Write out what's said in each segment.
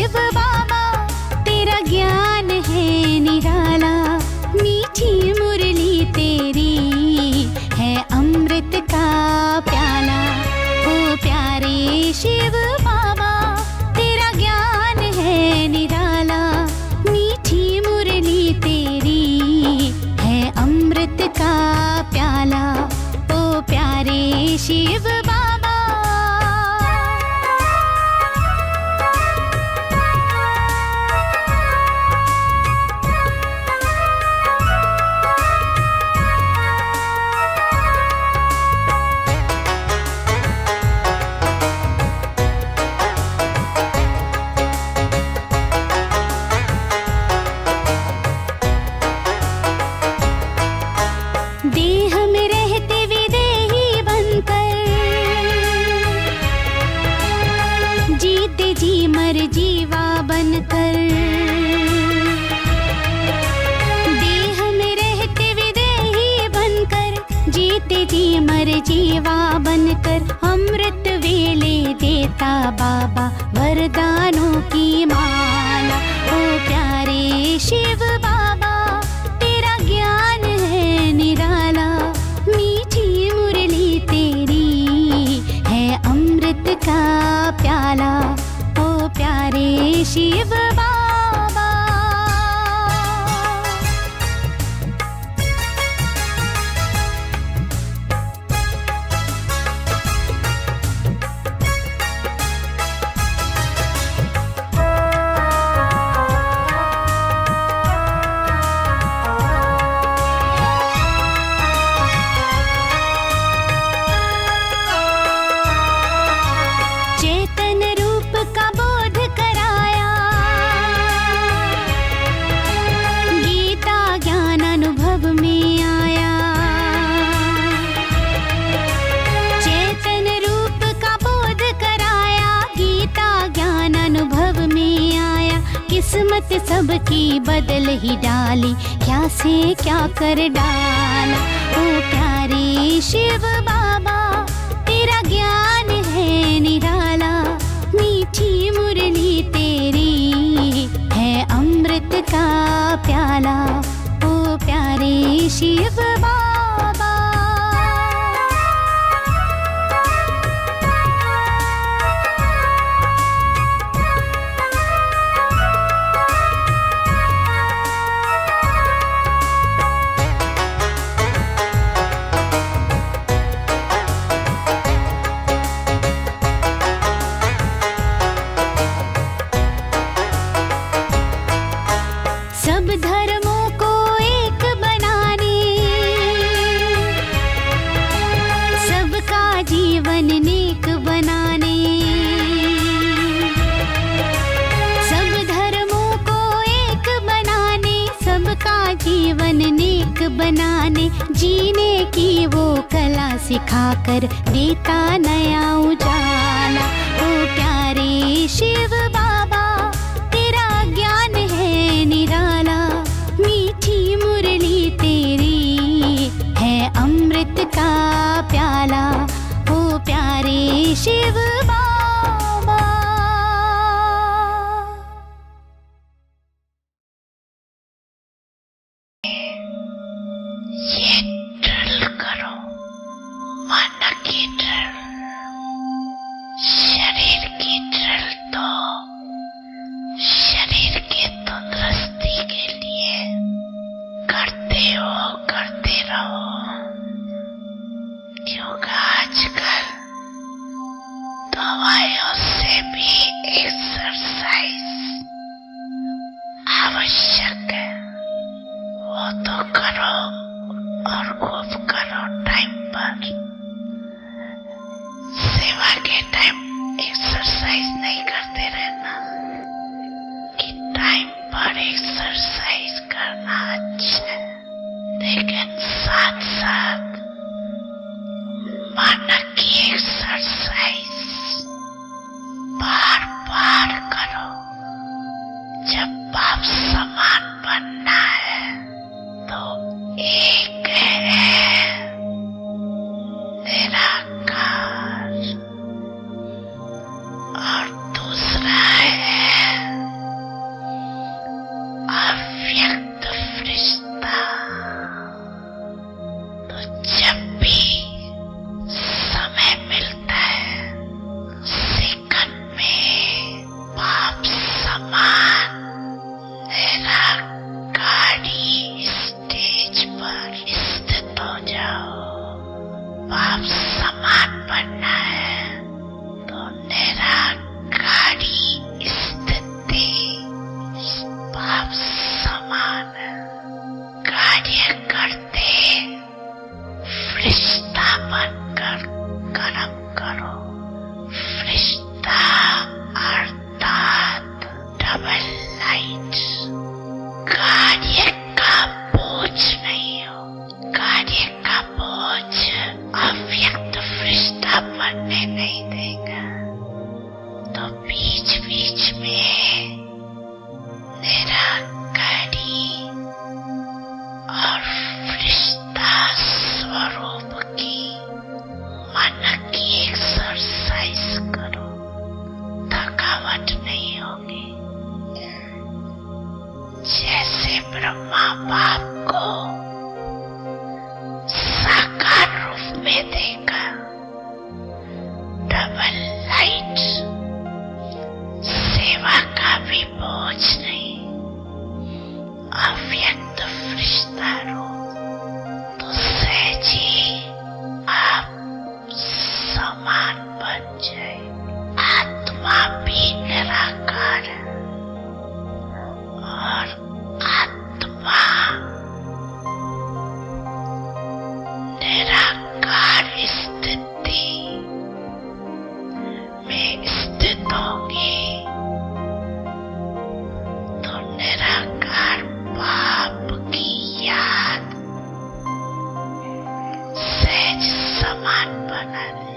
शिव बाबा तेरा ज्ञान है निराला। मीठी मुरली तेरी है अमृत का प्याला। ओ प्यारे शिव बाबा तेरा ज्ञान है निराला। मीठी मुरली तेरी है अमृत का प्याला। ओ प्यारे शिव बाबा। देह में रहते विदेही बनकर, जीते जी मर जीवा बनकर। देह में रहते विदेही बनकर, जीते जी मर जीवा बनकर। अमृत वेले देता बाबा वरदानों की माला। ओ प्यारे शिव बाबा तेरा ज्ञान है निराला। मीठी मुरली तेरी है अमृत का प्याला। ओ प्यारे शिव बाबा। चेतन रूप का बोध कराया, गीता ज्ञान अनुभव में आया। चेतन रूप का बोध कराया, गीता ज्ञान अनुभव में आया। किस्मत सबकी बदल ही डाली, क्या से क्या कर डाला। ओ प्यारे शिव बाबा तेरा ज्ञान है निराला। मीठी मुरली तेरी है अमृत का प्याला। ओ प्यारे शिव बाबा। सब धर्मों को एक बनाने, सबका जीवन नेक बनाने। सब धर्मों को एक बनाने, सबका जीवन नेक बनाने। जीने की वो कला सिखाकर देता नया उजाला। ओ प्यारे शिव बाबा तेरा ज्ञान है निराला। मीठी मुरली तेरी है अमृत का प्याला। ओ प्यारे शिव बाबा। ये ड्रिल करो, मन की ड्रिल, शरीर की ड्रिल। तो शरीर की तंदुरुस्ती के लिए करते रहो। क्योंकि आजकल दवाइयों से भी एक्सरसाइज आवश्यक है। वो तो करो और खूब करो टाइम पर। सेवा के टाइम एक्सरसाइज नहीं करते रहना, कि टाइम पर एक्सरसाइज करना अच्छा है, लेकिन साथ साथ मन की एक्सरसाइज बार बार करो। जब बाप समान बनना है तो एक है निराकार और दूसरा है मरने नहीं देगा, तो बीच बीच में निराकारी और फरिश्ता स्वरूप की मन की एक्सरसाइज करो, थकावट नहीं होगी। जैसे ब्रह्मा बाप को साकार रूप में देखा, डबल लाइट, सेवा का भी बोझ नहीं, अव्यक्त फरिश्ता रूप, तो सहजी आप समान बन जाए। आत्मा भी निराकार है और आत्मा निराकार स्थिति में स्थित होगी, तो निराकार बाप की याद सहज समान बना दे।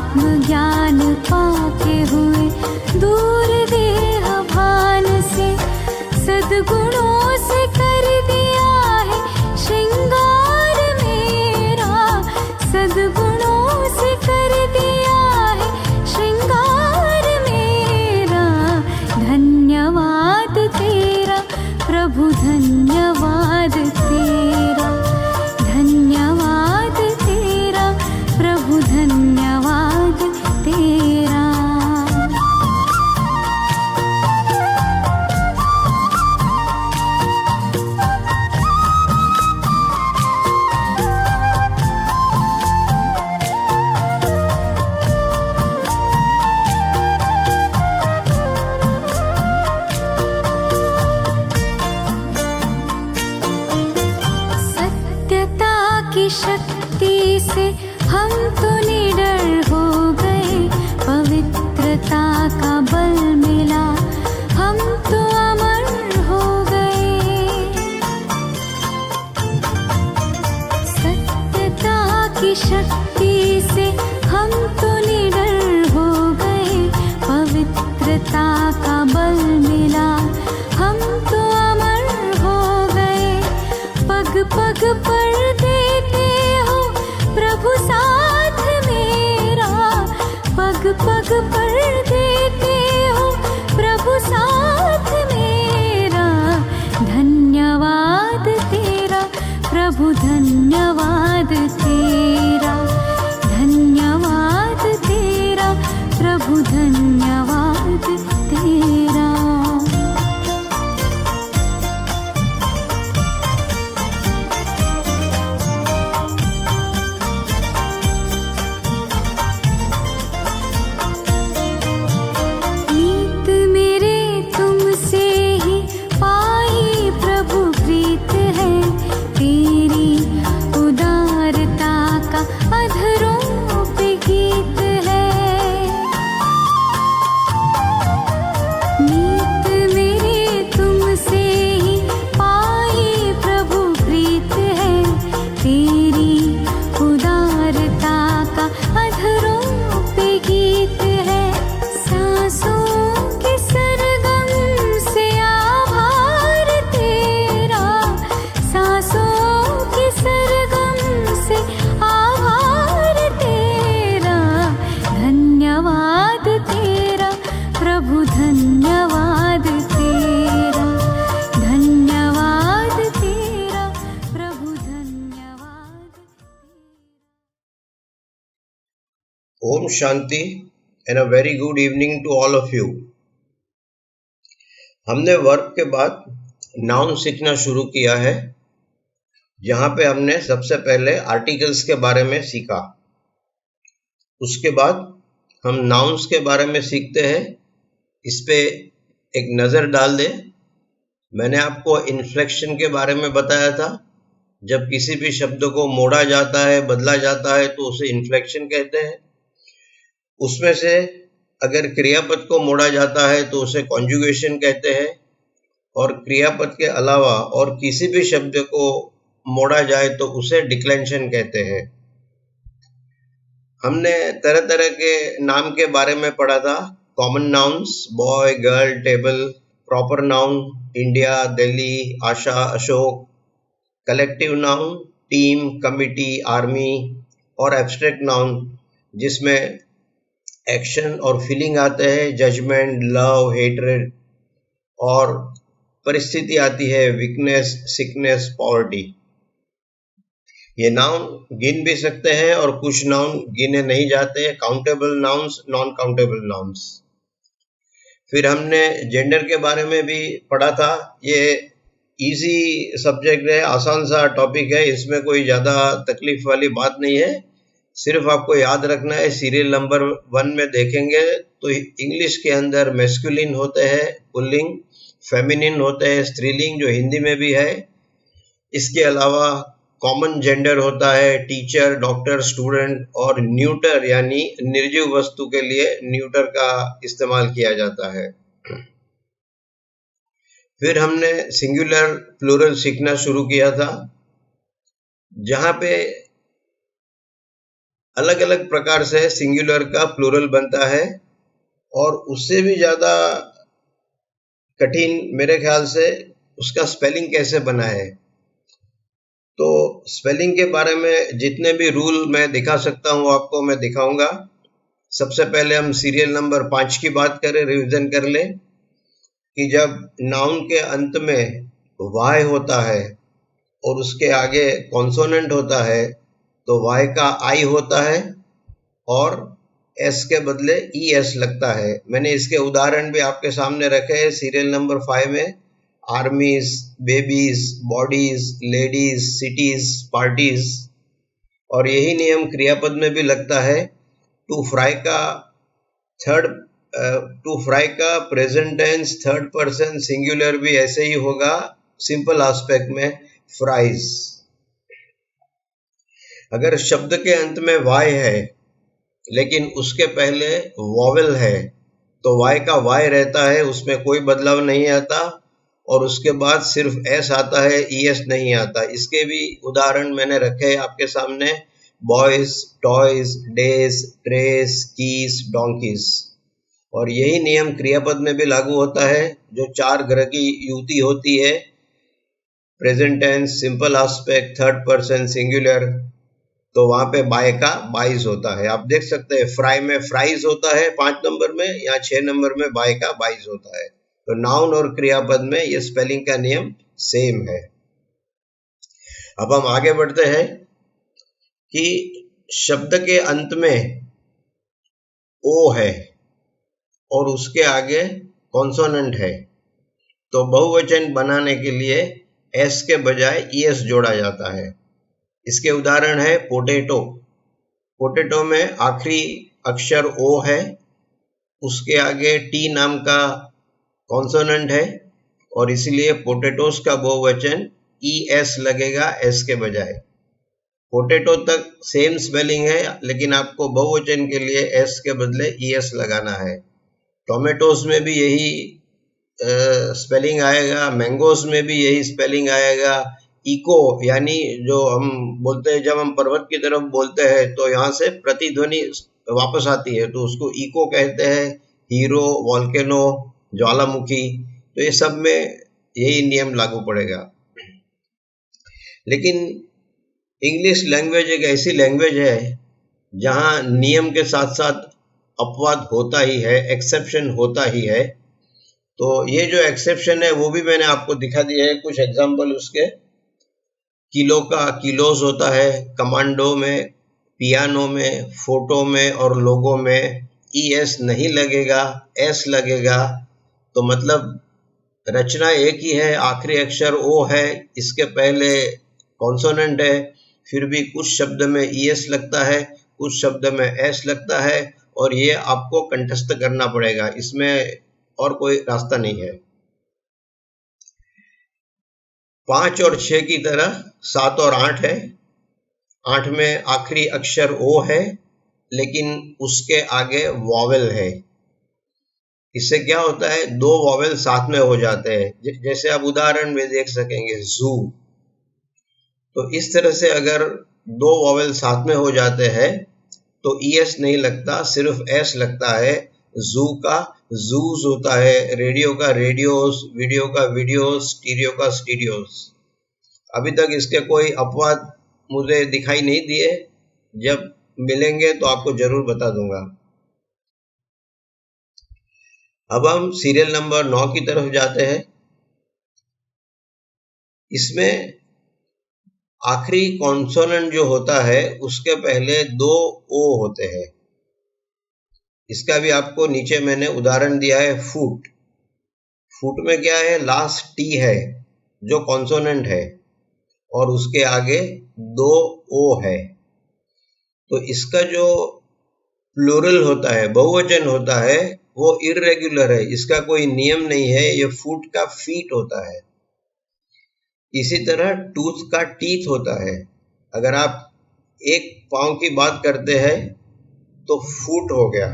आत्मज्ञान पाके हुए दूर देह भान से, सद्गुणों से कर दिया है श्रृंगार मेरा, सद्गुणों से कर दिया है श्रृंगार मेरा। धन्यवाद तेरा प्रभु, धन्यवाद तेरा, धन्यवाद तेरा प्रभु, धन्यवाद तेरा। सत्यता की शक्ति से हम तो निडर हो गए, पवित्रता का बल मिला हम तो अमर हो गए। सत्यता की शक्ति से हम तो निडर हो गए, पवित्रता का बल मिला हम तो अमर हो गए। पग पग पर देते हो प्रभु साथ मेरा, पग पग पर देते हो प्रभु साथ मेरा। धन्यवाद तेरा प्रभु, धन्यवाद तेरा, धन्यवाद तेरा प्रभु, धन्यवाद तेरा। नीत मेरे तुमसे ही पाई प्रभु प्रीत है, तेरी उदारता का अधरों पे गीत है। नीत मेरे तुमसे ही पाई प्रभु प्रीत है, तेरी उदारता का अधरों पे गीत है। सांसों के सरगम से आभार तेरा, सांसों के सरगम से आभार तेरा। धन्यवाद तेरा प्रभु, धन्यवाद तेरा, धन्यवाद तेरा प्रभु, धन्यवाद तेरा। ओम शांति and a very good evening to all of you. हमने वर्ब के बाद नाउन सीखना शुरू किया है, जहां पे हमने सबसे पहले आर्टिकल्स के बारे में सीखा। उसके बाद हम नाउन्स के बारे में सीखते हैं। इस पे एक नज़र डाल दें। मैंने आपको इन्फ्लेक्शन के बारे में बताया था। जब किसी भी शब्द को मोड़ा जाता है, बदला जाता है, तो उसे इन्फ्लेक्शन कहते हैं। उसमें से अगर क्रियापद को मोड़ा जाता है तो उसे कॉन्जुगेशन कहते हैं, और क्रियापद के अलावा और किसी भी शब्द को मोड़ा जाए तो उसे डिक्लेंशन कहते हैं। हमने तरह तरह के नाम के बारे में पढ़ा था। Common nouns boy, girl, table, proper noun India, Delhi, Asha, Ashok, collective noun team, committee, army, और एब्स्ट्रैक्ट नाउन जिसमें एक्शन और फीलिंग आते हैं, जजमेंट, लव, हेटरेड, और परिस्थिति आती है वीकनेस, सिकनेस, पॉवर्टी। ये नाउन गिन भी सकते हैं और कुछ नाउन गिने नहीं जाते, countable nouns, non countable nouns. फिर हमने जेंडर के बारे में भी पढ़ा था। ये इजी सब्जेक्ट है, आसान सा टॉपिक है, इसमें कोई ज़्यादा तकलीफ वाली बात नहीं है। सिर्फ आपको याद रखना है, सीरियल नंबर 1 में देखेंगे तो इंग्लिश के अंदर मैस्कुलिन होते हैं पुल्लिंग, फेमिनिन होते हैं स्त्रीलिंग, जो हिंदी में भी है। इसके अलावा कॉमन जेंडर होता है टीचर, डॉक्टर, स्टूडेंट, और न्यूटर यानी निर्जीव वस्तु के लिए न्यूटर का इस्तेमाल किया जाता है। फिर हमने सिंगुलर प्लूरल सीखना शुरू किया था, जहां पे अलग अलग प्रकार से सिंगुलर का प्लूरल बनता है, और उससे भी ज़्यादा कठिन मेरे ख्याल से उसका स्पेलिंग कैसे बना है। तो स्पेलिंग के बारे में जितने भी रूल मैं दिखा सकता हूँ आपको मैं दिखाऊंगा। सबसे पहले हम सीरियल नंबर 5 की बात करें, रिवीजन कर लें कि जब नाउन के अंत में वाई होता है और उसके आगे कॉन्सोनेंट होता है तो वाई का आई होता है और एस के बदले ई एस लगता है। मैंने इसके उदाहरण भी आपके सामने रखे हैं सीरियल नंबर 5 में। Armies, babies, bodies, ladies, cities, parties. और यही नियम क्रियापद में भी लगता है। टू फ्राई का present tense third person singular भी ऐसे ही होगा सिंपल एस्पेक्ट में, फ्राइज। अगर शब्द के अंत में वाई है लेकिन उसके पहले वॉवेल है तो वाई का वाई रहता है, उसमें कोई बदलाव नहीं आता, और उसके बाद सिर्फ एस आता है, ई एस नहीं आता। इसके भी उदाहरण मैंने रखे आपके सामने। Boys, toys, days, trace, keys, donkey's. और यही नियम क्रियापद में भी लागू होता है। जो 4 ग्रह की युति होती है, present tense, simple aspect, third person singular, तो वहां पे बाय का बाइज होता है। आप देख सकते हैं फ्राई में फ्राइज होता है 5 नंबर में, या 6 नंबर में बाय का बाइज होता है। तो नाउन और क्रियापद में ये स्पेलिंग का नियम सेम है। अब हम आगे बढ़ते हैं कि शब्द के अंत में ओ है और उसके आगे कॉन्सोनेंट है, तो बहुवचन बनाने के लिए एस के बजाय ईएस जोड़ा जाता है। इसके उदाहरण है पोटैटो। पोटैटो में आखिरी अक्षर ओ है, उसके आगे टी नाम का कॉन्सोनेंट है, और इसलिए पोटैटोस का बहुवचन ई एस लगेगा एस के बजाय। पोटैटो तक सेम स्पेलिंग है, लेकिन आपको बहुवचन के लिए एस के बदले ई एस लगाना है। टोमेटोस में भी यही स्पेलिंग आएगा, मैंगोस में भी यही स्पेलिंग आएगा। इको यानी जो हम बोलते हैं, जब हम पर्वत की तरफ बोलते हैं तो यहाँ से प्रतिध्वनि वापस आती है, तो उसको इको कहते हैं। हीरो, वॉल्केनो, ज्वालामुखी, तो ये सब में यही नियम लागू पड़ेगा। लेकिन इंग्लिश लैंग्वेज एक ऐसी लैंग्वेज है जहाँ नियम के साथ साथ अपवाद होता ही है, एक्सेप्शन होता ही है। तो ये जो एक्सेप्शन है वो भी मैंने आपको दिखा दिया है, कुछ एग्जाम्पल उसके। किलो का किलोस होता है, कमांडो में, पियानो में, फोटो में और लोगो में ई एस नहीं लगेगा, एस लगेगा। तो मतलब रचना एक ही है, आखिरी अक्षर ओ है, इसके पहले कॉन्सोनेंट है, फिर भी कुछ शब्द में ई एस लगता है, कुछ शब्द में एस लगता है, और ये आपको कंठस्थ करना पड़ेगा, इसमें और कोई रास्ता नहीं है। 5 और 6 की तरह 7 और 8 है। 8 में आखिरी अक्षर ओ है, लेकिन उसके आगे वॉवेल है। इससे क्या होता है, 2 वॉवेल साथ में हो जाते हैं, जैसे आप उदाहरण में देख सकेंगे जू। तो इस तरह से अगर 2 वॉवेल साथ में हो जाते हैं तो ई एस नहीं लगता, सिर्फ एस लगता है। जू का जूस होता है, रेडियो का रेडियोस, वीडियो का वीडियोस, स्टीरियो का स्टीरियोस। अभी तक इसके कोई अपवाद मुझे दिखाई नहीं दिए, जब मिलेंगे तो आपको जरूर बता दूंगा। अब हम सीरियल नंबर 9 की तरफ जाते हैं। इसमें आखिरी कॉन्सोनेंट जो होता है उसके पहले 2 ओ होते हैं। इसका भी आपको नीचे मैंने उदाहरण दिया है। फूट, फूट में क्या है, लास्ट टी है जो कॉन्सोनेंट है, और उसके आगे 2 ओ है। तो इसका जो प्लूरल होता है, बहुवचन होता है, वो इर्रेगुलर है, इसका कोई नियम नहीं है। ये फूट का फीट होता है। इसी तरह टूथ का टीथ होता है। अगर आप एक पाँव की बात करते हैं तो फूट हो गया,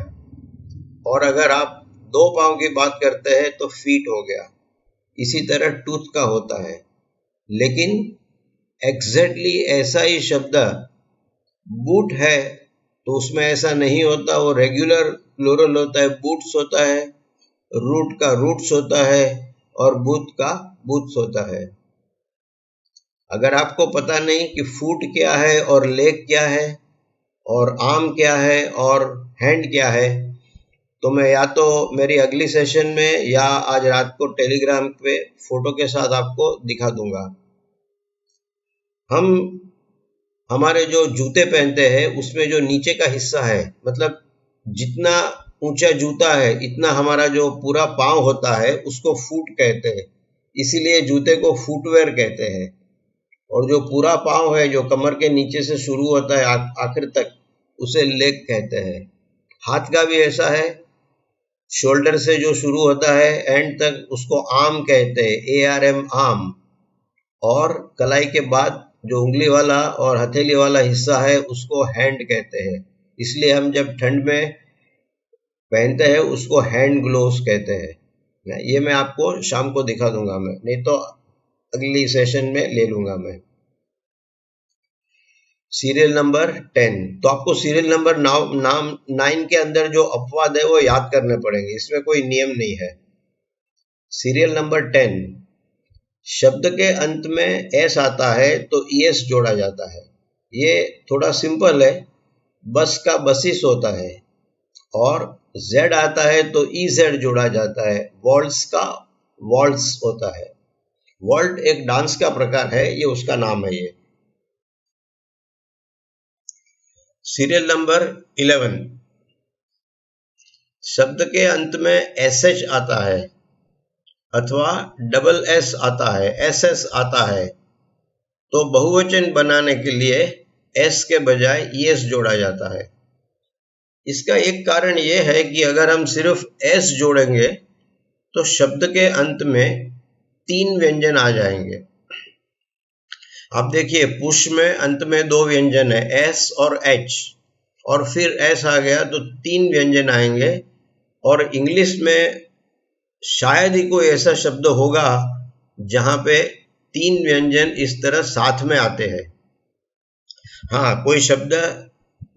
और अगर आप 2 पाँव की बात करते हैं तो फीट हो गया। इसी तरह टूथ का होता है। लेकिन एग्जैक्टली ऐसा ही शब्द बूट है तो उसमें ऐसा नहीं होता, वो रेगुलर प्लूरल होता है, बूट्स होता है, रूट का रूट्स होता है और बूथ का बूथ्स होता है। अगर आपको पता नहीं कि फूट क्या है और लेग क्या है और आर्म क्या है और हैंड क्या है, तो मैं या तो मेरी अगली सेशन में या आज रात को टेलीग्राम पे फोटो के साथ आपको दिखा दूंगा। हम हमारे जो जूते पहनते हैं उसमें जो नीचे का हिस्सा है, मतलब जितना ऊंचा जूता है इतना हमारा जो पूरा पांव होता है उसको फूट कहते हैं, इसीलिए जूते को फुटवेयर कहते हैं। और जो पूरा पांव है जो कमर के नीचे से शुरू होता है आखिर तक, उसे लेग कहते हैं। हाथ का भी ऐसा है, शोल्डर से जो शुरू होता है एंड तक उसको आर्म कहते हैं, ARM आर्म। और कलाई के बाद जो उंगली वाला और हथेली वाला हिस्सा है उसको हैंड कहते हैं, इसलिए हम जब ठंड में पहनते हैं उसको हैंड ग्लोव्स कहते हैं। ये मैं आपको शाम को दिखा दूंगा, मैं नहीं तो अगली सेशन में ले लूंगा मैं। सीरियल नंबर 10, तो आपको सीरियल नंबर 9 के अंदर जो अपवाद है वो याद करने पड़ेंगे, इसमें कोई नियम नहीं है। सीरियल नंबर 10, शब्द के अंत में एस आता है तो ES जोड़ा जाता है। ये थोड़ा सिंपल है, बस का बसिस होता है, और Z आता है तो EZ जोड़ा जाता है। वॉल्ट्स का वॉल्ट्स होता है। वॉल्ट एक डांस का प्रकार है, ये उसका नाम है ये। सीरियल नंबर 11, शब्द के अंत में SH आता है अथवा डबल S आता है, SS आता है, तो बहुवचन बनाने के लिए S के बजाय ES जोड़ा जाता है। इसका एक कारण यह है कि अगर हम सिर्फ S जोड़ेंगे तो शब्द के अंत में 3 व्यंजन आ जाएंगे। आप देखिए, पुश में अंत में 2 व्यंजन है, S और H, और फिर S आ गया तो 3 व्यंजन आएंगे। और इंग्लिश में शायद ही कोई ऐसा शब्द होगा जहां पे 3 व्यंजन इस तरह साथ में आते हैं। हाँ, कोई शब्द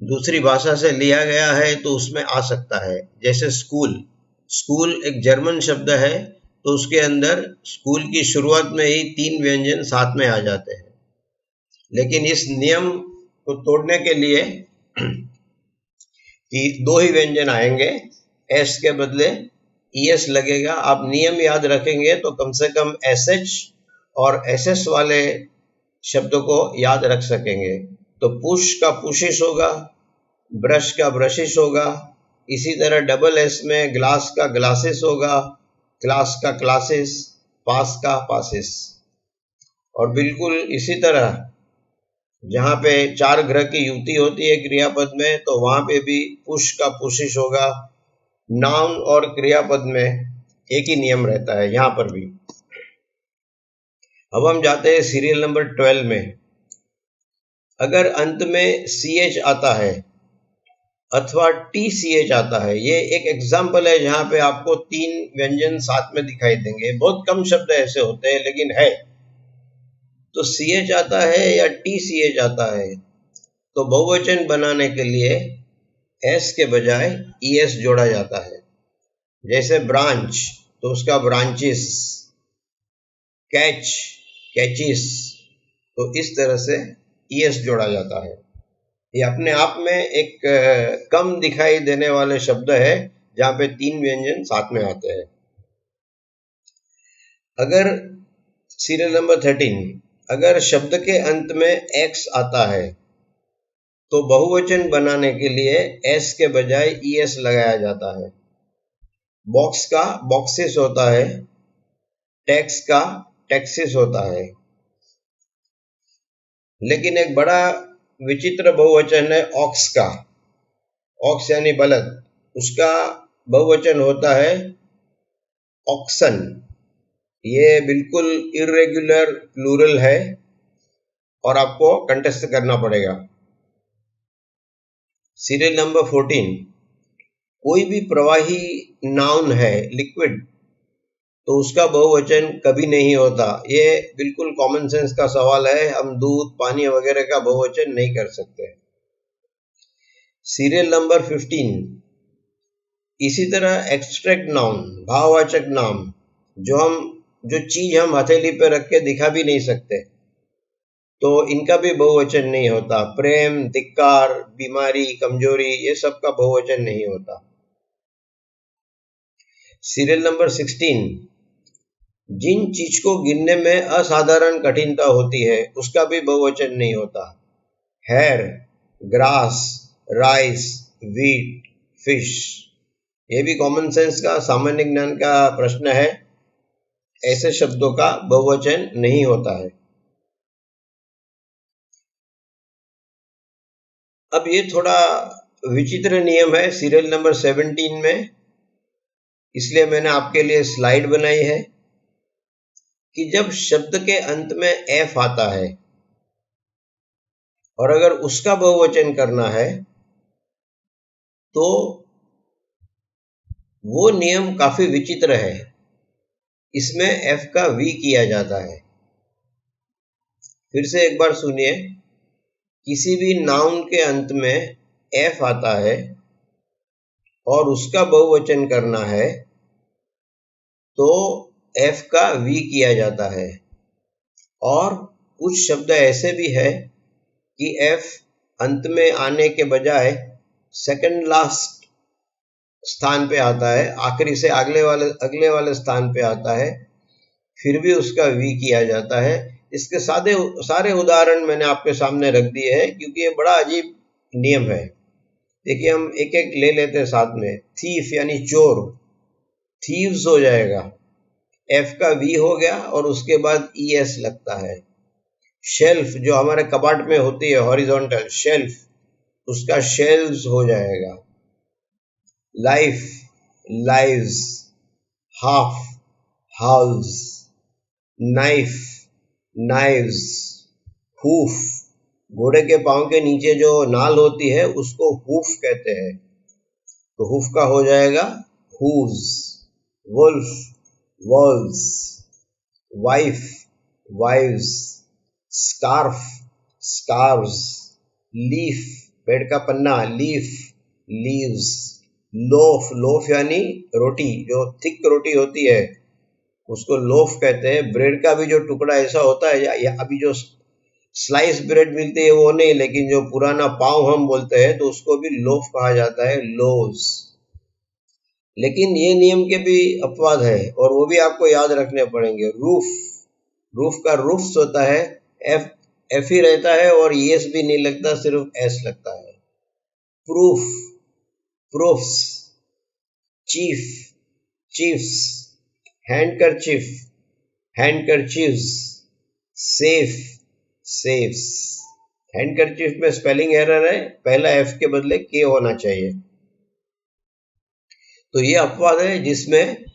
दूसरी भाषा से लिया गया है तो उसमें आ सकता है, जैसे स्कूल। स्कूल एक जर्मन शब्द है, तो उसके अंदर स्कूल की शुरुआत में ही 3 व्यंजन साथ में आ जाते हैं। लेकिन इस नियम को तोड़ने के लिए कि 2 ही व्यंजन आएंगे, S के बदले ES लगेगा। आप नियम याद रखेंगे तो कम से कम SH और SS वाले शब्दों को याद रख सकेंगे। तो पुश का पुशिश होगा, ब्रश का ब्रशिश होगा, इसी तरह डबल S में ग्लास का ग्लासेस होगा, क्लास का क्लासेस, पास का पासेस। और बिल्कुल इसी तरह जहाँ पे 4 ग्रह की युति होती है क्रियापद में, तो वहां पे भी पुश का पुशिश होगा। नाउन और क्रियापद में एक ही नियम रहता है, यहां पर भी। अब हम जाते हैं सीरियल नंबर 12 में। अगर अंत में CH आता है अथवा TCH आता है, ये एक एग्जाम्पल है जहां पे आपको 3 व्यंजन साथ में दिखाई देंगे। बहुत कम शब्द ऐसे होते हैं, लेकिन है। तो CH आता है या TCH आता है, तो बहुवचन बनाने के लिए S के बजाय ES जोड़ा जाता है। जैसे ब्रांच, तो उसका ब्रांचेस, कैच, कैचिस, तो इस तरह से ES जोड़ा जाता है। ये अपने आप में एक कम दिखाई देने वाले शब्द है जहां पे 3 व्यंजन साथ में आते हैं। अगर सीरियल नंबर 13, अगर शब्द के अंत में X आता है तो बहुवचन बनाने के लिए S के बजाय ES लगाया जाता है। बॉक्स का बॉक्सेस होता है, टैक्स का टैक्सेस होता है। लेकिन एक बड़ा विचित्र बहुवचन है ऑक्स का। ऑक्स यानी बलद, उसका बहुवचन होता है ऑक्सन। ये बिल्कुल इर्रेगुलर प्लूरल है और आपको कंटेस्ट करना पड़ेगा। सीरियल नंबर 14, कोई भी प्रवाही नाउन है, लिक्विड, तो उसका बहुवचन कभी नहीं होता। ये बिल्कुल कॉमन सेंस का सवाल है, हम दूध, पानी वगैरह का बहुवचन नहीं कर सकते। Serial number 15। इसी तरह एक्सट्रैक्ट नाउन, भाववाचक नाम, जो चीज हम हथेली पे रख के दिखा भी नहीं सकते, तो इनका भी बहुवचन नहीं होता। प्रेम, धिक्कार, बीमारी, कमजोरी, ये सब का बहुवचन नहीं होता। Serial number 16। जिन चीज को गिनने में असाधारण कठिनता होती है उसका भी बहुवचन नहीं होता। Hair, grass, rice, wheat, fish. ये भी कॉमन सेंस का, सामान्य ज्ञान का प्रश्न है। ऐसे शब्दों का बहुवचन नहीं होता है। अब ये थोड़ा विचित्र नियम है सीरियल नंबर 17 में, इसलिए मैंने आपके लिए स्लाइड बनाई है कि जब शब्द के अंत में एफ आता है और अगर उसका बहुवचन करना है तो वो नियम काफी विचित्र है। इसमें एफ का वी किया जाता है। फिर से एक बार सुनिए, किसी भी नाउन के अंत में एफ आता है और उसका बहुवचन करना है तो एफ का वी किया जाता है। और कुछ शब्द ऐसे भी है कि एफ अंत में आने के बजाय सेकंड लास्ट स्थान पे आता है, आखिरी से अगले वाले स्थान पे आता है, फिर भी उसका वी किया जाता है। इसके सारे उदाहरण मैंने आपके सामने रख दिए हैं क्योंकि ये बड़ा अजीब नियम है। देखिए, हम एक एक ले लेते हैं साथ में। थीफ यानी चोर, थीव्स हो जाएगा, एफ का वी हो गया और उसके बाद ई एस लगता है। शेल्फ जो हमारे कबाड़ में होती है, हॉरिजॉन्टल शेल्फ, उसका शेल्व्स हो जाएगा। Life, lives, half, house, knife, knives, hoof, घोड़े के पांव के नीचे जो नाल होती है उसको हूफ कहते हैं, तो हूफ का हो जाएगा hooves. Wolf, wolves, wife, wives, scarf, scarves, leaf, पेड़ का पन्ना, लीफ, लीव्स, लोफ, लोफ यानी रोटी, जो थिक रोटी होती है उसको लोफ कहते हैं। ब्रेड का भी जो टुकड़ा ऐसा होता है, या अभी जो स्लाइस ब्रेड मिलती है वो नहीं, लेकिन जो पुराना पाव हम बोलते हैं तो उसको भी लोफ कहा जाता है, लोव्स। लेकिन ये नियम के भी अपवाद है और वो भी आपको याद रखने पड़ेंगे। रूफ, रूफ का रूफ्स होता है, एफ ही रहता है और एस भी नहीं लगता, सिर्फ एस लगता है। Proof, proofs, chief, chiefs, handkerchief, handkerchiefs, safe, safes. Handkerchief में स्पेलिंग एरर है, पहला एफ के बदले के होना चाहिए। तो ये अपवाद है जिसमें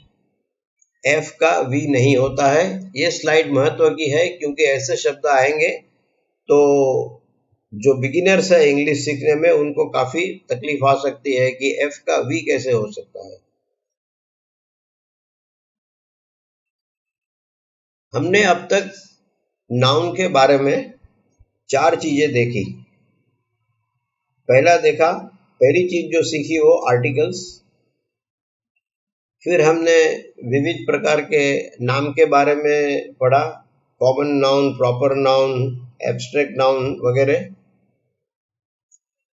एफ का वी नहीं होता है। ये स्लाइड महत्व की है क्योंकि ऐसे शब्द आएंगे तो जो बिगिनर्स है इंग्लिश सीखने में उनको काफी तकलीफ आ सकती है कि एफ का वी कैसे हो सकता है। हमने अब तक नाउन के बारे में 4 चीजें देखी। पहली चीज जो सीखी वो आर्टिकल्स। फिर हमने विविध प्रकार के नाम के बारे में पढ़ा, common noun, proper noun, abstract noun वगैरह।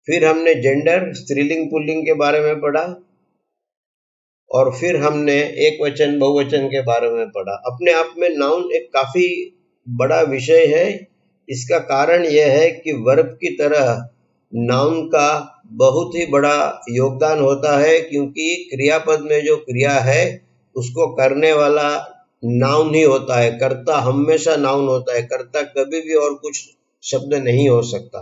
फिर हमने जेंडर, स्त्रीलिंग पुल्लिंग के बारे में पढ़ा और फिर हमने एक वचन बहुवचन के बारे में पढ़ा। अपने आप में नाउन एक काफी बड़ा विषय है। इसका कारण यह है कि वर्ब की तरह नाउन का बहुत ही बड़ा योगदान होता है, क्योंकि क्रियापद में जो क्रिया है उसको करने वाला नाउन ही होता है। कर्ता हमेशा नाउन होता है, कर्ता कभी भी और कुछ शब्द नहीं हो सकता।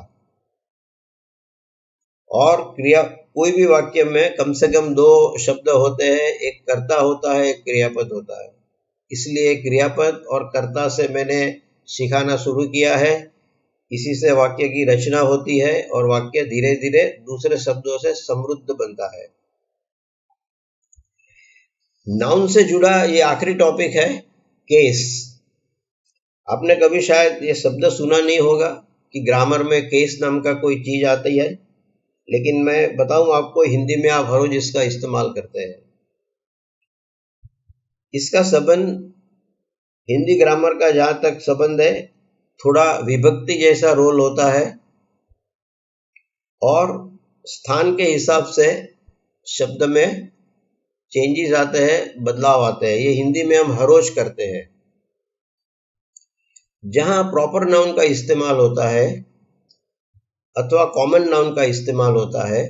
और क्रिया कोई भी वाक्य में कम से कम 2 शब्द होते हैं, एक कर्ता होता है, एक क्रियापद होता है। इसलिए क्रियापद और कर्ता से मैंने सिखाना शुरू किया है। इसी से वाक्य की रचना होती है और वाक्य धीरे धीरे दूसरे शब्दों से समृद्ध बनता है। नाउन से जुड़ा ये आखिरी टॉपिक है, केस। आपने कभी शायद ये शब्द सुना नहीं होगा कि ग्रामर में केस नाम का कोई चीज आती है। लेकिन मैं बताऊं आपको, हिंदी में आप हर रोज इसका इस्तेमाल करते हैं। इसका संबंध हिंदी ग्रामर का जहां तक संबंध है, थोड़ा विभक्ति जैसा रोल होता है और स्थान के हिसाब से शब्द में चेंजेस आते हैं, बदलाव आते हैं। ये हिंदी में हम हर रोज करते हैं। जहां प्रॉपर नाउन का इस्तेमाल होता है अथवा कॉमन नाउन का इस्तेमाल होता है,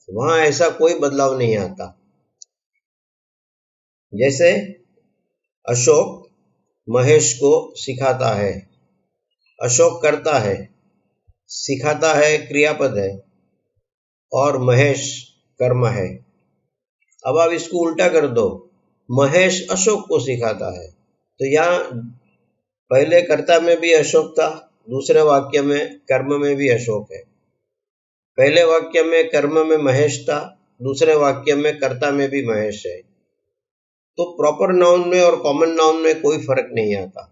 वहां ऐसा कोई बदलाव नहीं आता। जैसे अशोक महेश को सिखाता है, अशोक करता है, सिखाता है क्रियापद है और महेश कर्म है। अब आप इसको उल्टा कर दो, महेश अशोक को सिखाता है, तो यहाँ पहले कर्ता में भी अशोक था, दूसरे वाक्य में कर्म में भी अशोक है। पहले वाक्य में कर्म में महेश था, दूसरे वाक्य में कर्ता में भी महेश है। तो प्रॉपर नाउन में और कॉमन नाउन में कोई फर्क नहीं आता।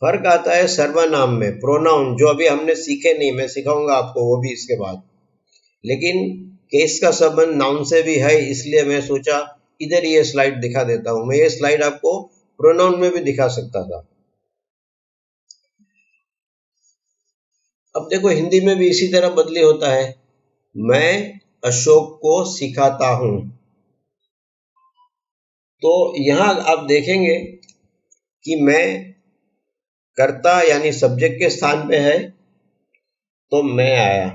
फर्क आता है सर्वनाम में, प्रोनाउन, जो अभी हमने सीखे नहीं, मैं सिखाऊंगा आपको वो भी इसके बाद। लेकिन केस का संबंध नाउन से भी है, इसलिए मैं सोचा इधर ये स्लाइड दिखा देता हूं। मैं ये स्लाइड आपको प्रोनाउन में भी दिखा सकता था। अब देखो हिंदी में भी इसी तरह बदली होता है। मैं अशोक को सिखाता हूं, तो यहां आप देखेंगे कि मैं कर्ता यानी सब्जेक्ट के स्थान पे है, तो मैं आया।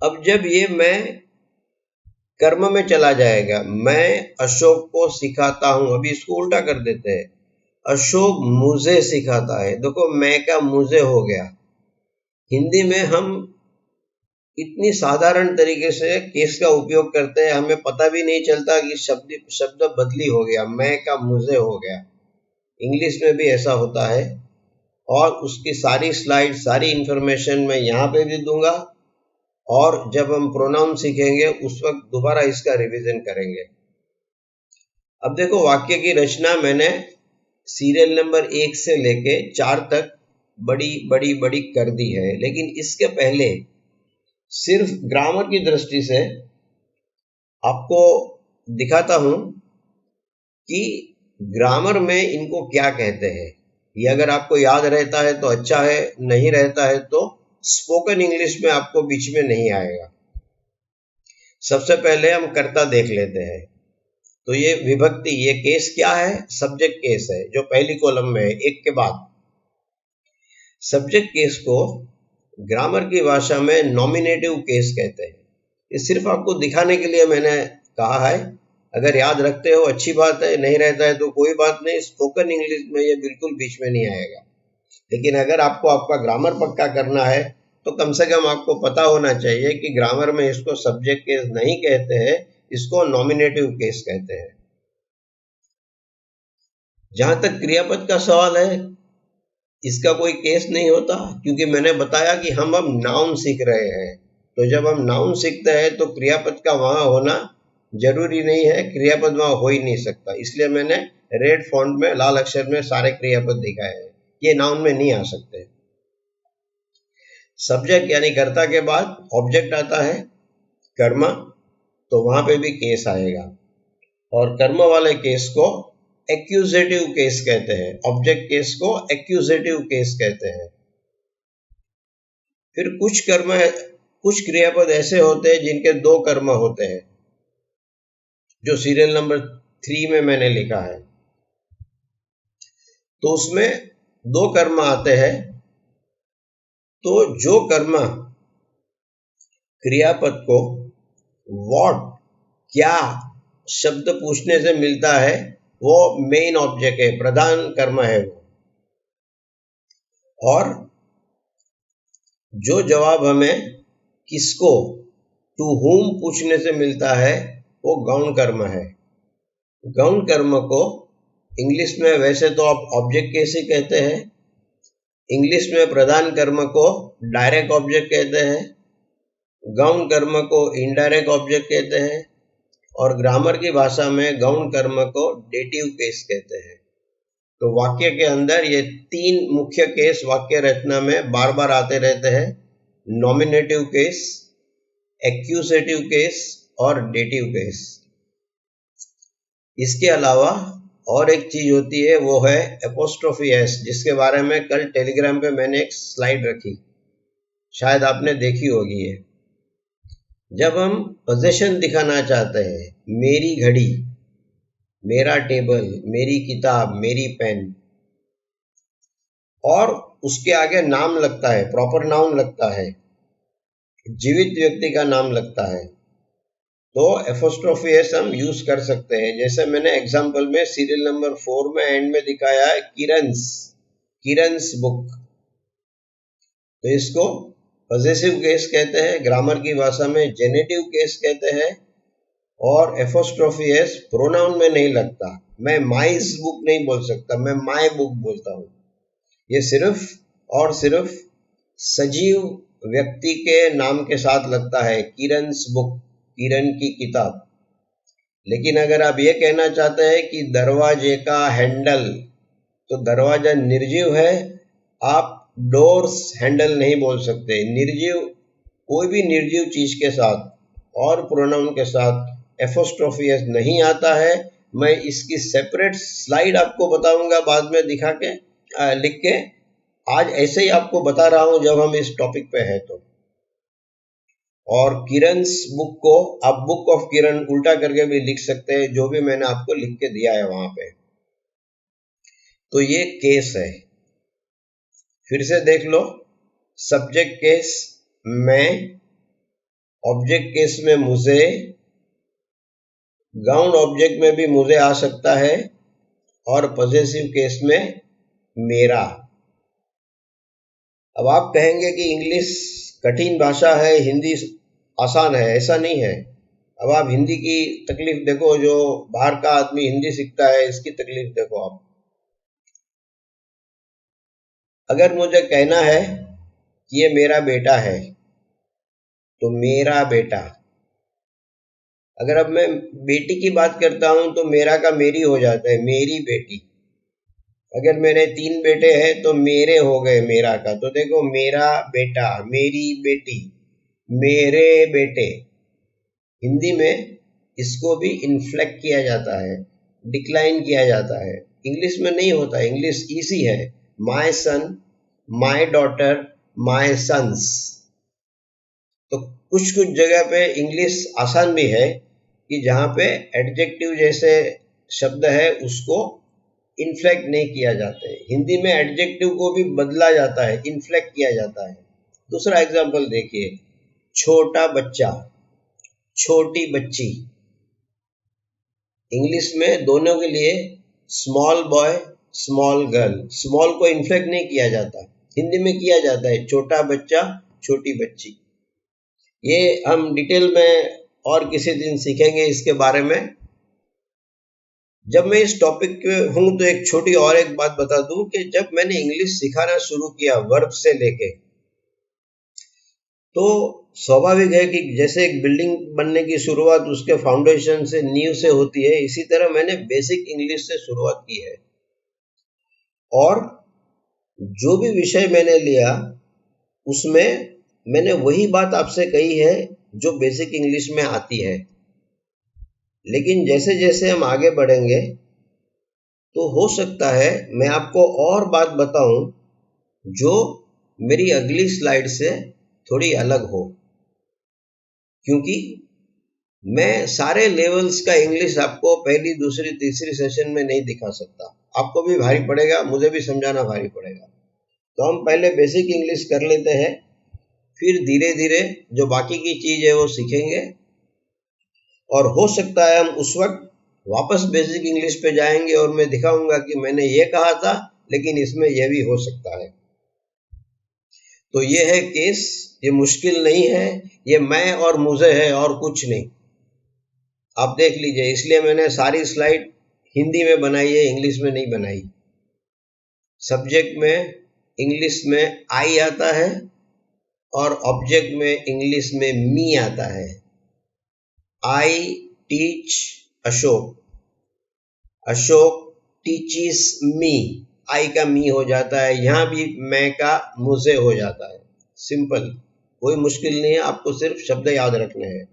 अब जब ये मैं कर्म में चला जाएगा, मैं अशोक को सिखाता हूं, अभी इसको उल्टा कर देते हैं, अशोक मुझे सिखाता है। देखो मैं का मुझे हो गया। हिंदी में हम इतनी साधारण तरीके से केस का उपयोग करते हैं, हमें पता भी नहीं चलता कि शब्द बदली हो गया, मैं का मुझे हो गया। इंग्लिश में भी ऐसा होता है और उसकी सारी स्लाइड, सारी इंफॉर्मेशन मैं यहाँ पे भी दूंगा और जब हम प्रोनाउन सीखेंगे उस वक्त दोबारा इसका रिवीजन करेंगे। अब देखो वाक्य की रचना मैंने सीरियल नंबर 1 से लेके 4 तक बड़ी कर दी है, लेकिन इसके पहले सिर्फ ग्रामर की दृष्टि से आपको दिखाता हूं कि ग्रामर में इनको क्या कहते हैं। ये अगर आपको याद रहता है तो अच्छा है, नहीं रहता है तो स्पोकन इंग्लिश में आपको बीच में नहीं आएगा। सबसे पहले हम कर्ता देख लेते हैं। तो ये विभक्ति, ये केस क्या है? सब्जेक्ट केस है, जो पहली कॉलम में है, एक के बाद। सब्जेक्ट केस को ग्रामर की भाषा में नॉमिनेटिव केस कहते हैं। ये सिर्फ आपको दिखाने के लिए मैंने कहा है। अगर याद रखते हो अच्छी बात है, नहीं रहता है तो कोई बात नहीं। स्पोकन इंग्लिश में ये बिल्कुल बीच में नहीं आएगा। लेकिन अगर आपको आपका ग्रामर पक्का करना है तो कम से कम आपको पता होना चाहिए कि ग्रामर में इसको सब्जेक्ट केस नहीं कहते हैं, इसको नॉमिनेटिव केस कहते हैं। जहां तक क्रियापद का सवाल है, इसका कोई केस नहीं होता, क्योंकि मैंने बताया कि हम अब नाउन सीख रहे हैं। तो जब हम नाउन सीखते हैं तो क्रियापद का वहां होना जरूरी नहीं है, क्रियापद वहां हो ही नहीं सकता। इसलिए मैंने रेड फॉन्ट में लाल अक्षर में सारे क्रियापद दिखाए हैं। ये नाउन में नहीं आ सकते। सब्जेक्ट यानी कर्ता के बाद ऑब्जेक्ट आता है कर्म, तो वहां पे भी केस आएगा और कर्म वाले केस को एक्यूजेटिव केस कहते हैं। ऑब्जेक्ट केस को एक्यूजेटिव केस कहते हैं। फिर कुछ क्रियापद ऐसे होते हैं जिनके 2 कर्म होते हैं, जो सीरियल नंबर 3 में मैंने लिखा है। तो उसमें 2 कर्म आते हैं। तो जो कर्म क्रियापद को व्हाट, क्या शब्द पूछने से मिलता है, वो मेन ऑब्जेक्ट है, प्रधान कर्म है वो। और जो जवाब हमें किसको, टू हुम पूछने से मिलता है, वो गौण कर्म है। गौण कर्म को इंग्लिश में वैसे तो आप ऑब्जेक्ट केस ही कहते हैं, इंग्लिश में प्रधान कर्म को डायरेक्ट ऑब्जेक्ट कहते हैं, गौण कर्म को इनडायरेक्ट ऑब्जेक्ट कहते हैं और ग्रामर की भाषा में गौण कर्म को डेटिव केस कहते हैं। तो वाक्य के अंदर ये 3 मुख्य केस वाक्य रचना में बार बार आते रहते हैं। नॉमिनेटिव केस, एक्यूजेटिव केस और डेटिव केस। इसके अलावा और एक चीज होती है, वो है एपोस्ट्रोफी एस, जिसके बारे में कल टेलीग्राम पे मैंने एक स्लाइड रखी, शायद आपने देखी होगी। है जब हम पोजीशन दिखाना चाहते हैं, मेरी घड़ी, मेरा टेबल, मेरी किताब, मेरी पेन, और उसके आगे नाम लगता है, प्रॉपर नाउन लगता है, जीवित व्यक्ति का नाम लगता है, तो एपोस्ट्रोफी एस हम यूज कर सकते हैं। जैसे मैंने एग्जांपल में सीरियल नंबर 4 में एंड में दिखाया है किरन्स बुक, तो इसको पॉजेसिव केस कहते हैं, ग्रामर की भाषा में जेनेटिव केस कहते हैं। और एपोस्ट्रोफी एस प्रोनाउन में नहीं लगता। मैं माइस बुक नहीं बोल सकता, मैं माय बुक बोलता हूँ। ये सिर्फ और सिर्फ सजीव व्यक्ति के नाम के साथ लगता है, किरन्स बुक, किरण की किताब। लेकिन अगर आप ये कहना चाहते हैं कि दरवाजे का हैंडल, तो दरवाजा निर्जीव है, आप डोर्स हैंडल नहीं बोल सकते। निर्जीव, कोई भी निर्जीव चीज के साथ और प्रोनाउन के साथ एपोस्ट्रोफी एस नहीं आता है। मैं इसकी सेपरेट स्लाइड आपको बताऊंगा बाद में दिखा के, लिख के। आज ऐसे ही आपको बता रहा हूं जब हम इस टॉपिक पे है तो। और किरन्स बुक को आप बुक ऑफ किरण उल्टा करके भी लिख सकते हैं, जो भी मैंने आपको लिख के दिया है वहां पे। तो ये केस है। फिर से देख लो, सब्जेक्ट केस मैं, ऑब्जेक्ट केस में मुझे, गाउन ऑब्जेक्ट में भी मुझे आ सकता है, और पॉजेसिव केस में मेरा। अब आप कहेंगे कि इंग्लिश कठिन भाषा है, हिंदी आसान है। ऐसा नहीं है। अब आप हिंदी की तकलीफ देखो, जो बाहर का आदमी हिंदी सीखता है, इसकी तकलीफ देखो आप। अगर मुझे कहना है कि ये मेरा बेटा है, तो मेरा बेटा। अगर अब मैं बेटी की बात करता हूं तो मेरा का मेरी हो जाता है, मेरी बेटी। अगर मेरे 3 बेटे हैं तो मेरे हो गए मेरा का। तो देखो, मेरा बेटा, मेरी बेटी, मेरे बेटे। हिंदी में इसको भी इन्फ्लेक्ट किया जाता है, डिक्लाइन किया जाता है। इंग्लिश में नहीं होता। इंग्लिश इजी है, my son, my daughter, my sons. तो कुछ कुछ जगह पे इंग्लिश आसान भी है कि जहां पे एडजेक्टिव जैसे शब्द है उसको इन्फ्लेक्ट नहीं किया जाता है। हिंदी में एडजेक्टिव को भी बदला जाता है, इन्फ्लेक्ट किया जाता है। दूसरा एग्जांपल देखिए, छोटा बच्चा, छोटी बच्ची। इंग्लिश में दोनों के लिए small boy, small girl. Small को इन्फ्लेक्ट नहीं किया जाता, हिंदी में किया जाता है, छोटा बच्चा, छोटी बच्ची। ये हम डिटेल में और किसी दिन सीखेंगे इसके बारे में। जब मैं इस टॉपिक पे हूं तो एक छोटी और एक बात बता दूं कि जब मैंने इंग्लिश सिखाना शुरू किया वर्ब से लेके, तो स्वाभाविक है कि जैसे एक बिल्डिंग बनने की शुरुआत उसके फाउंडेशन से, नींव से होती है, इसी तरह मैंने बेसिक इंग्लिश से शुरुआत की है। और जो भी विषय मैंने लिया उसमें मैंने वही बात आपसे कही है जो बेसिक इंग्लिश में आती है। लेकिन जैसे जैसे हम आगे बढ़ेंगे तो हो सकता है मैं आपको और बात बताऊं जो मेरी अगली स्लाइड से थोड़ी अलग हो, क्योंकि मैं सारे लेवल्स का इंग्लिश आपको पहली, दूसरी, तीसरी सेशन में नहीं दिखा सकता। आपको भी भारी पड़ेगा, मुझे भी समझाना भारी पड़ेगा। तो हम पहले बेसिक इंग्लिश कर लेते हैं, फिर धीरे धीरे जो बाकी की चीज है वो सीखेंगे। और हो सकता है हम उस वक्त वापस बेसिक इंग्लिश पे जाएंगे और मैं दिखाऊंगा कि मैंने ये कहा था लेकिन इसमें यह भी हो सकता है। तो ये है केस, ये मुश्किल नहीं है, ये मैं और मुझे है और कुछ नहीं। आप देख लीजिए, इसलिए मैंने सारी स्लाइड हिंदी में बनाई है, इंग्लिश में नहीं बनाई। सब्जेक्ट में इंग्लिश में आई आता है और ऑब्जेक्ट में इंग्लिश में मी आता है। I teach Ashok, Ashok teaches me, I का मी हो जाता है। यहां भी मैं का मुझे हो जाता है। सिंपल। कोई मुश्किल नहीं है, आपको सिर्फ शब्द याद रखने हैं।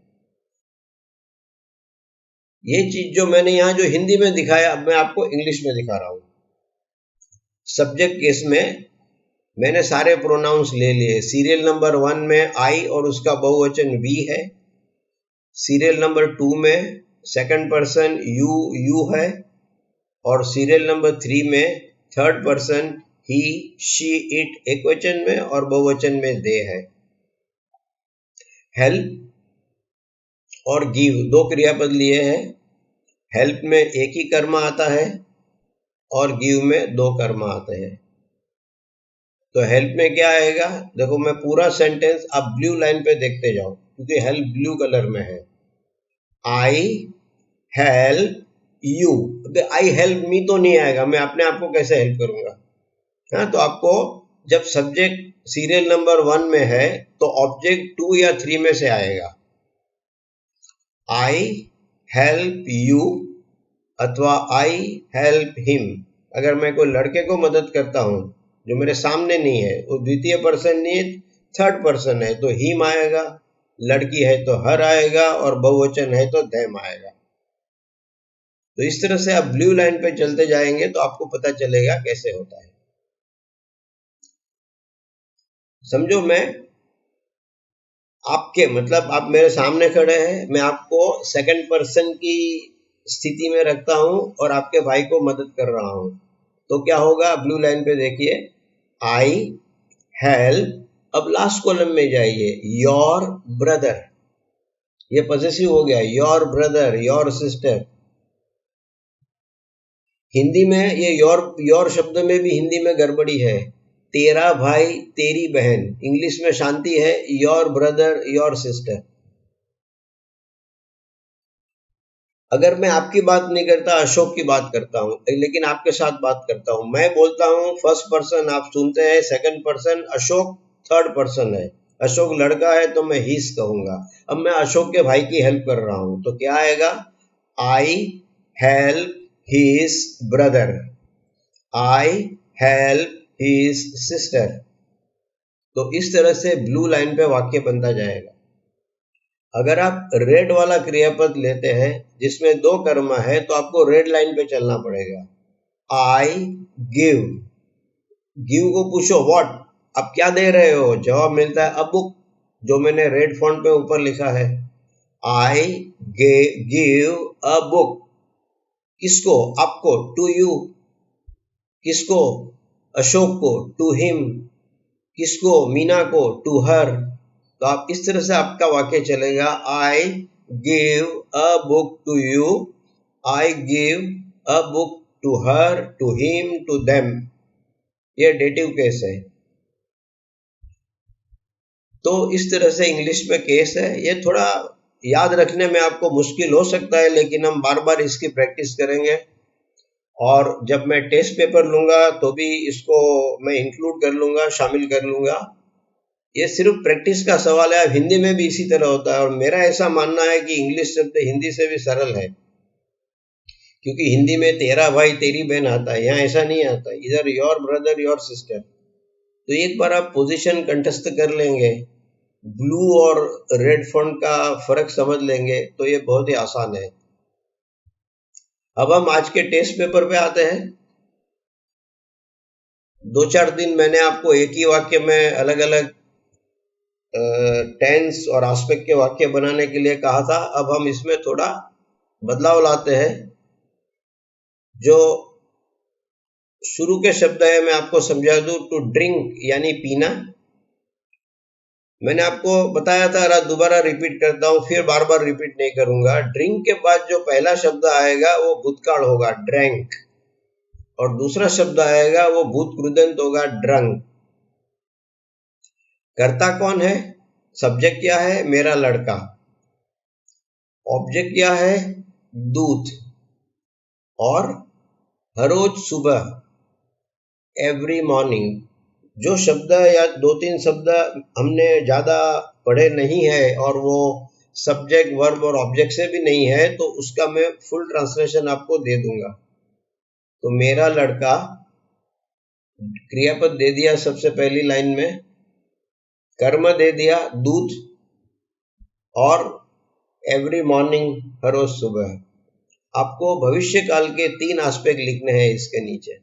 ये चीज जो मैंने यहाँ जो हिंदी में दिखाया, अब मैं आपको इंग्लिश में दिखा रहा हूं। सब्जेक्ट केस में मैंने सारे प्रोनाउंस ले लिए। सीरियल नंबर 1 में आई और उसका बहुवचन वी है। सीरियल नंबर 2 में सेकंड पर्सन यू है। और सीरियल नंबर 3 में third person he, she, it एकवचन में और बहुवचन में दे है। हेल्प और गिव दो क्रियापद लिए हैं। हेल्प में एक ही कर्म आता है और गिव में दो कर्म आते हैं। तो हेल्प में क्या आएगा, देखो मैं पूरा सेंटेंस आप ब्लू लाइन पे देखते जाओ क्योंकि हेल्प ब्लू कलर में है। I help you, I help me तो नहीं आएगा, मैं अपने आप को कैसे हेल्प करूंगा। हाँ, तो आपको जब सब्जेक्ट सीरियल नंबर 1 में है तो ऑब्जेक्ट 2 या 3 में से आएगा। आई हेल्प यू अथवा आई हेल्प हिम। अगर मैं कोई लड़के को मदद करता हूं जो मेरे सामने नहीं है, वो द्वितीय पर्सन नहीं है, थर्ड पर्सन है, तो हिम आएगा। लड़की है तो हर आएगा और बहुवचन है तो देम आएगा। तो इस तरह से आप ब्लू लाइन पे चलते जाएंगे तो आपको पता चलेगा कैसे होता है। समझो मैं आपके मतलब आप मेरे सामने खड़े हैं, मैं आपको सेकंड पर्सन की स्थिति में रखता हूं और आपके भाई को मदद कर रहा हूं, तो क्या होगा, ब्लू लाइन पे देखिए, आई हेल्प, अब लास्ट कॉलम में जाइए, योर ब्रदर, ये पॉसेसिव हो गया, your brother, your sister. Hindi में ये योर शब्द में भी हिंदी में गड़बड़ी है, तेरा भाई तेरी बहन। इंग्लिश में शांति है, योर ब्रदर योर सिस्टर। अगर मैं आपकी बात नहीं करता, अशोक की बात करता हूं, लेकिन आपके साथ बात करता हूं, मैं बोलता हूं फर्स्ट पर्सन, आप सुनते हैं second person, Ashok third person है, अशोक लड़का है तो मैं हीस कहूंगा। अब मैं अशोक के भाई की हेल्प कर रहा हूं तो क्या आएगा, I help his brother, I help his sister. तो इस तरह से ब्लू लाइन पे वाक्य बनता जाएगा। अगर आप रेड वाला क्रियापद लेते हैं जिसमें दो कर्म है तो आपको रेड लाइन पे चलना पड़ेगा। आई गिव, गिव को पूछो व्हाट, आप क्या दे रहे हो, जवाब मिलता है अ बुक, जो मैंने रेड फॉन्ट पे ऊपर लिखा है, आई गिव अ बुक। किसको, आपको, टू यू। किसको, अशोक को, टू हिम। किसको, मीना को, टू हर। तो आप इस तरह से आपका वाक्य चलेगा, I give a book to you, I give a book to her, to him, to them. ये डेटिव केस है। तो इस तरह से इंग्लिश में केस है। ये थोड़ा याद रखने में आपको मुश्किल हो सकता है, लेकिन हम बार बार इसकी प्रैक्टिस करेंगे और जब मैं टेस्ट पेपर लूंगा तो भी इसको मैं इंक्लूड कर लूंगा, शामिल कर लूंगा। ये सिर्फ प्रैक्टिस का सवाल है। हिंदी में भी इसी तरह होता है और मेरा ऐसा मानना है कि इंग्लिश शब्द हिंदी से भी सरल है, क्योंकि हिंदी में तेरा भाई तेरी बहन आता है, यहाँ ऐसा नहीं आता, इधर योर ब्रदर योर सिस्टर। तो एक बार आप पोजीशन कंठस्थ कर लेंगे, ब्लू और रेड फॉन्ट का फर्क समझ लेंगे तो ये बहुत ही आसान है। अब हम आज के टेस्ट पेपर पे आते हैं। 2-4 दिन मैंने आपको एक ही वाक्य में अलग अलग टेंस और आस्पेक्ट के वाक्य बनाने के लिए कहा था। अब हम इसमें थोड़ा बदलाव लाते हैं। जो शुरू के शब्द है मैं आपको समझा दूं, टू ड्रिंक यानी पीना। मैंने आपको बताया था, दोबारा रिपीट करता हूं, फिर बार बार रिपीट नहीं करूंगा। ड्रिंक के बाद जो पहला शब्द आएगा वो भूतकाल होगा, ड्रैंक, और दूसरा शब्द आएगा वो भूत कृदंत होगा, ड्रंक। कर्ता कौन है, सब्जेक्ट क्या है, मेरा लड़का। ऑब्जेक्ट क्या है, दूध। और हर रोज सुबह, एवरी मॉर्निंग। जो शब्द या 2-3 शब्द हमने ज्यादा पढ़े नहीं है और वो सब्जेक्ट वर्ब और ऑब्जेक्ट से भी नहीं है, तो उसका मैं फुल ट्रांसलेशन आपको दे दूंगा। तो मेरा लड़का क्रियापद दे दिया सबसे पहली लाइन में, कर्म दे दिया दूध, और एवरी मॉर्निंग, हर रोज सुबह। आपको भविष्य काल के 3 एस्पेक्ट लिखने हैं इसके नीचे।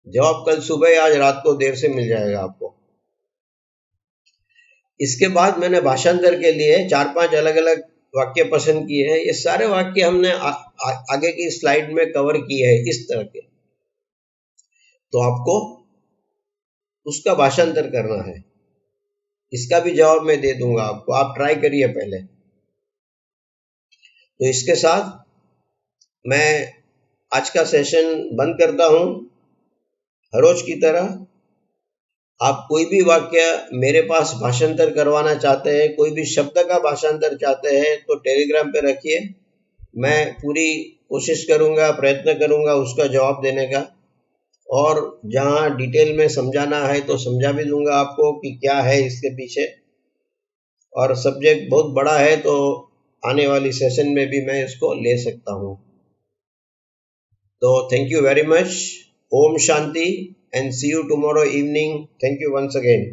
जवाब कल सुबह या आज रात को देर से मिल जाएगा आपको। इसके बाद मैंने भाषांतर के लिए 4-5 अलग अलग वाक्य पसंद किए हैं। ये सारे वाक्य हमने आगे की स्लाइड में कवर किए हैं इस तरह के। तो आपको उसका भाषांतर करना है। इसका भी जवाब मैं दे दूंगा आपको, आप ट्राई करिए पहले। तो इसके साथ मैं आज का सेशन बंद करता हूं। हर रोज की तरह आप कोई भी वाक्य मेरे पास भाषांतर करवाना चाहते हैं, कोई भी शब्द का भाषांतर चाहते हैं, तो टेलीग्राम पे रखिए। मैं पूरी कोशिश करूंगा, प्रयत्न करूंगा उसका जवाब देने का। और जहां डिटेल में समझाना है तो समझा भी दूंगा आपको कि क्या है इसके पीछे। और सब्जेक्ट बहुत बड़ा है तो आने वाली सेशन में भी मैं इसको ले सकता हूं। तो thank you very much. Om Shanti and see you tomorrow evening. Thank you once again.